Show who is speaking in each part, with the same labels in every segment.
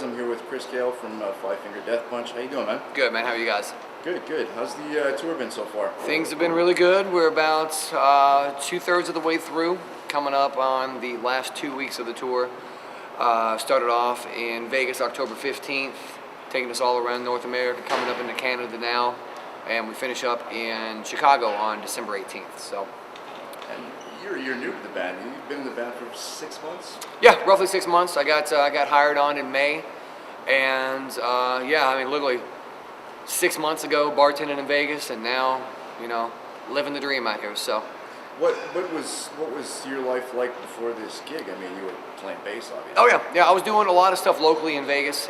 Speaker 1: I'm here with Kael from Five Finger Death Punch. How you doing, man?
Speaker 2: Good, man. How are you guys?
Speaker 1: Good, good. How's the tour been so far?
Speaker 2: Things have been really good. We're about 2/3 of the way through, coming up on the last 2 weeks of the tour. Started off in Vegas October 15th, taking us all around North America, coming up into Canada now, and we finish up in Chicago on December 18th. So.
Speaker 1: And you're new to the band. You've been in the band for 6 months?
Speaker 2: Yeah, roughly 6 months. I got hired on in May, and yeah, I mean literally 6 months ago, bartending in Vegas, and now living the dream out here. So.
Speaker 1: What was your life like before this gig? I mean, you were playing bass, obviously.
Speaker 2: Oh yeah. I was doing a lot of stuff locally in Vegas.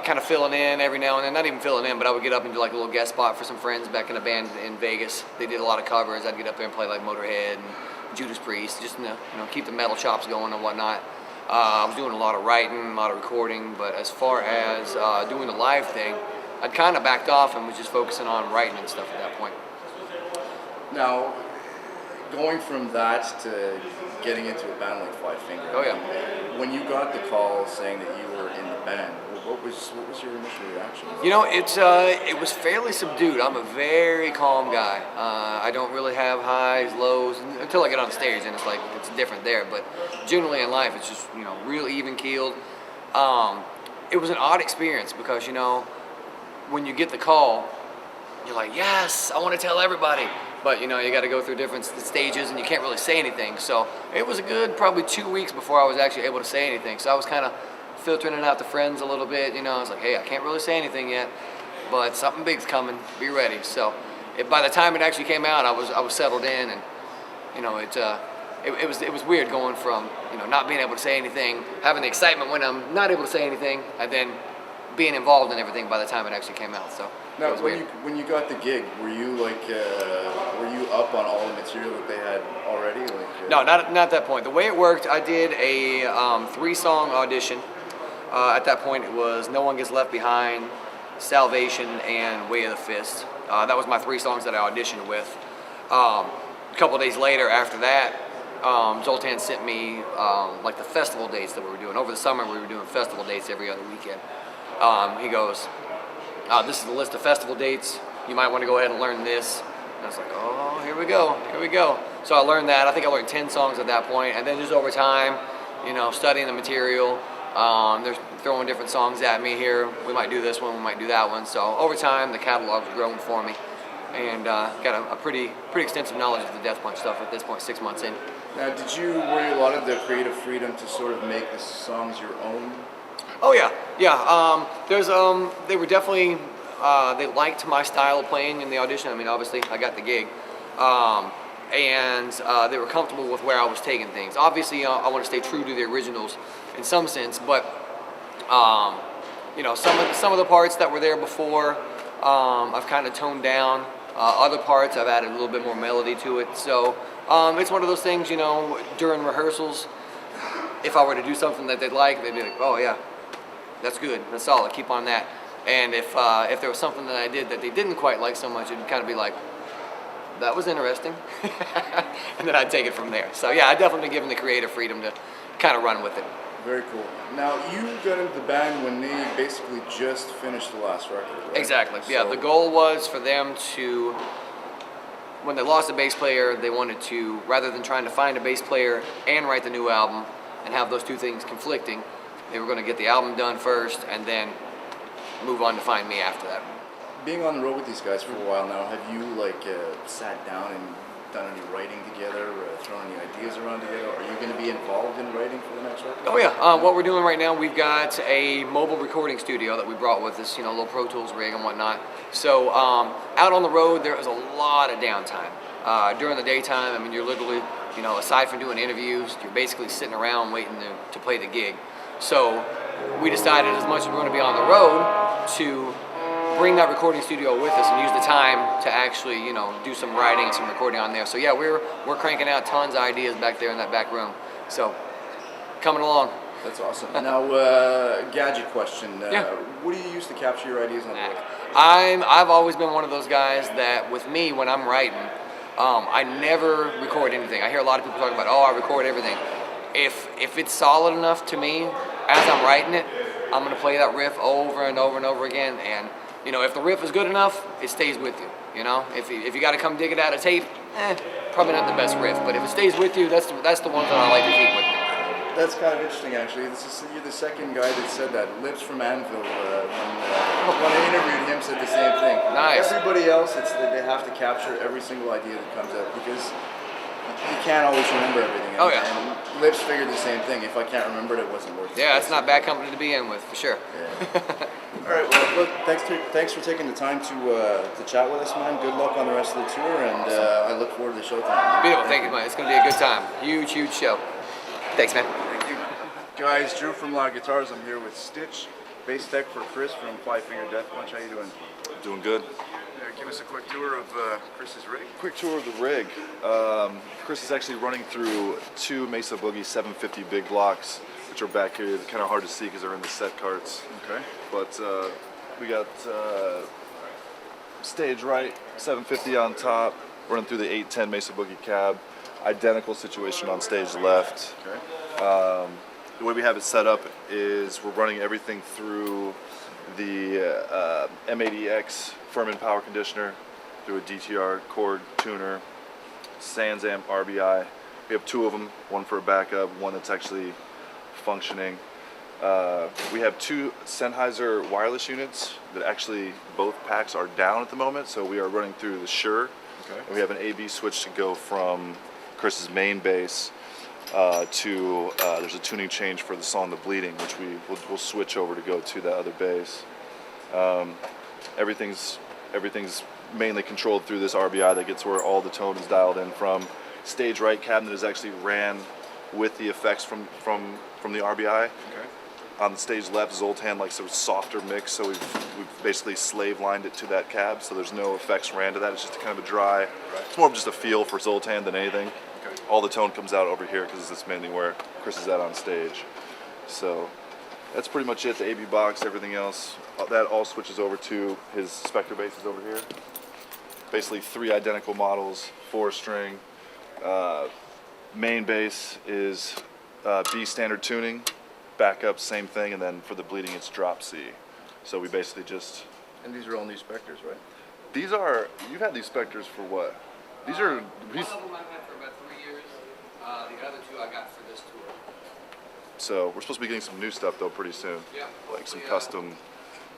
Speaker 2: Kind of filling in every now and then, not even filling in, but I would get up and do like a little guest spot for some friends back in a band in Vegas. They did a lot of covers. I'd get up there and play like Motorhead and Judas Priest, just keep the metal chops going and whatnot. I was doing a lot of writing, a lot of recording, but as far as doing the live thing, I'd kind of backed off and was just focusing on writing and stuff at that point.
Speaker 1: Now, going from that to getting into a band like Five Finger.
Speaker 2: Oh yeah.
Speaker 1: When you got the call saying that you were in the band, what was your initial reaction?
Speaker 2: It was fairly subdued. I'm a very calm guy. I don't really have highs, lows until I get on stage, and it's different there. But generally in life, it's just real even keeled. It was an odd experience because when you get the call, you're like, yes, I want to tell everybody. But you got to go through different stages, and you can't really say anything. So it was a good probably 2 weeks before I was actually able to say anything. So I was kind of filtering it out to friends a little bit. I was like, hey, I can't really say anything yet, but something big's coming. Be ready. So by the time it actually came out, I was settled in, and it was weird going from not being able to say anything, having the excitement when I'm not able to say anything, and then being involved in everything by the time it actually came out. So
Speaker 1: now,
Speaker 2: it was weird.
Speaker 1: when you got the gig, were you up on all the material that they had already?
Speaker 2: No, not at that point. The way it worked, I did a 3-song audition. At that point, it was No One Gets Left Behind, Salvation, and Way of the Fist. That was my 3 songs that I auditioned with. A couple of days later, after that, Zoltan sent me like the festival dates that we were doing. Over the summer, we were doing festival dates every other weekend. He goes, this is the list of festival dates. You might want to go ahead and learn this. And I was like, oh, here we go. So I learned that. I think I learned 10 songs at that point. And then just over time, studying the material, they're throwing different songs at me here. We might do this one, we might do that one. So over time, the catalog's grown for me. And got a pretty extensive knowledge of the Death Punch stuff at this point, 6 months in.
Speaker 1: Now, were you a lot of the creative freedom to sort of make the songs your own?
Speaker 2: Oh yeah. They were definitely, they liked my style of playing in the audition. I mean, obviously, I got the gig. And they were comfortable with where I was taking things. Obviously, I want to stay true to the originals in some sense, but some of the parts that were there before, I've kind of toned down. Other parts, I've added a little bit more melody to it. So it's one of those things, during rehearsals, if I were to do something that they'd like, they'd be like, oh yeah, that's good, that's solid, keep on that. And if there was something that I did that they didn't quite like so much, it'd kind of be like, that was interesting. And then I'd take it from there. So yeah, I definitely given the creative freedom to kind of run with it.
Speaker 1: Very cool. Now, you got into the band when they basically just finished the last record, right?
Speaker 2: Exactly. Yeah, the goal was for them to, when they lost a bass player, they wanted to, rather than trying to find a bass player and write the new album and have those two things conflicting, they were going to get the album done first and then move on to find me after that.
Speaker 1: Being on the road with these guys for a while now, have you sat down and done any writing together, thrown any ideas around together? Are you going to be involved in writing for the next record?
Speaker 2: Oh yeah, what we're doing right now, we've got a mobile recording studio that we brought with us, little Pro Tools rig and whatnot. So out on the road, there is a lot of downtime. During the daytime, I mean, you're literally, aside from doing interviews, you're basically sitting around waiting to play the gig. So we decided, as much as we're going to be on the road, to bring that recording studio with us and use the time to actually, do some writing and some recording on there. So yeah, we're cranking out tons of ideas back there in that back room. So coming along.
Speaker 1: That's awesome. Now, gadget question.
Speaker 2: Yeah.
Speaker 1: What do you use to capture your ideas on the road?
Speaker 2: I've always been one of those guys that, with me, when I'm writing, I never record anything. I hear a lot of people talking about, I record everything. If it's solid enough to me, as I'm writing it, I'm gonna play that riff over and over and over again. And you know, if the riff is good enough, it stays with you. You know, if you got to come dig it out of tape, probably not the best riff. But if it stays with you, that's the ones that I like to keep with me.
Speaker 1: That's kind of interesting, actually. You're the second guy that said that. Lips from Anvil, when I interviewed him, said the same thing.
Speaker 2: Nice.
Speaker 1: Everybody else, they have to capture every single idea that comes out because you can't always remember everything.
Speaker 2: Oh, yeah.
Speaker 1: And Lips figured the same thing. If I can't remember it, it wasn't worth it.
Speaker 2: Yeah, it's not bad company to be in with, for sure.
Speaker 1: Yeah. All right. Well, look, thanks for taking the time to chat with us, man. Good luck on the rest of the tour, and I look forward to the show tonight.
Speaker 2: Beautiful. Thank you, man. It's going to be a good time. Huge, huge show. Thanks, man.
Speaker 1: Thank you. Guys, Drew from Loud Guitars. I'm here with Stitch, bass tech for Chris from Five Finger Death Punch. How you doing?
Speaker 3: Doing good.
Speaker 1: Give us a quick tour of Chris's rig.
Speaker 3: Quick tour of the rig. Chris is actually running through 2 Mesa Boogie 750 big blocks, which are back here. They're kind of hard to see because they're in the set carts.
Speaker 1: Okay.
Speaker 3: But we got stage right 750 on top, running through the 810 Mesa Boogie cab. Identical situation on stage left.
Speaker 1: Okay.
Speaker 3: The way we have it set up is we're running everything through the M80X Furman power conditioner, through a DTR cord tuner, Sans Amp RBI. We have 2 of them, one for a backup, one that's actually functioning. We have 2 Sennheiser wireless units that actually both packs are down at the moment, so we are running through the Shure.
Speaker 1: Okay.
Speaker 3: And we have an AB switch to go from Chris's main bass to there's a tuning change for the song "The Bleeding," which we'll switch over to go to that other bass. Everything's mainly controlled through this RBI that gets where all the tone is dialed in from. Stage right cabinet is actually ran with the effects from the RBI.
Speaker 1: Okay.
Speaker 3: On the stage left, Zoltan likes a softer mix, so we've basically slave lined it to that cab, so there's no effects ran to that. It's just kind of a dry. It's more of just a feel for Zoltan than anything.
Speaker 1: Okay.
Speaker 3: All the tone comes out over here because it's mainly where Chris is at on stage. So that's pretty much it. The AB box, everything else, that all switches over to his Spectre basses over here. Basically 3 identical models, 4-string. Main bass is B standard tuning. Backup, same thing, and then for the bleeding, it's drop C. So we basically just.
Speaker 1: And these are all new Spectres, right?
Speaker 3: These are. You've had these Spectres for what? These are.
Speaker 2: One of them I've had for about 3 years. The other 2 I got for this tour.
Speaker 3: So we're supposed to be getting some new stuff though pretty soon.
Speaker 2: Yeah.
Speaker 3: Like some custom.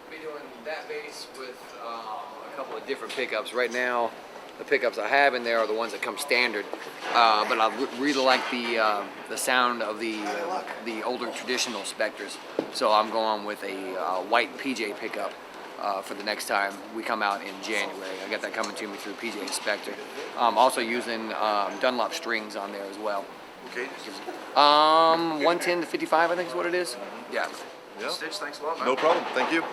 Speaker 2: Be doing that bass with a couple of different pickups. Right now, the pickups I have in there are the ones that come standard, but I really like the sound of the older traditional Spectres. So I'm going with a white PJ pickup for the next time we come out in January. I got that coming to me through PJ Spectre. Also using Dunlop strings on there as well.
Speaker 1: Okay.
Speaker 2: 110 to 55, I think is what it is. Yeah.
Speaker 3: Yeah.
Speaker 1: Stitch, thanks a lot, man.
Speaker 3: No problem. Thank you.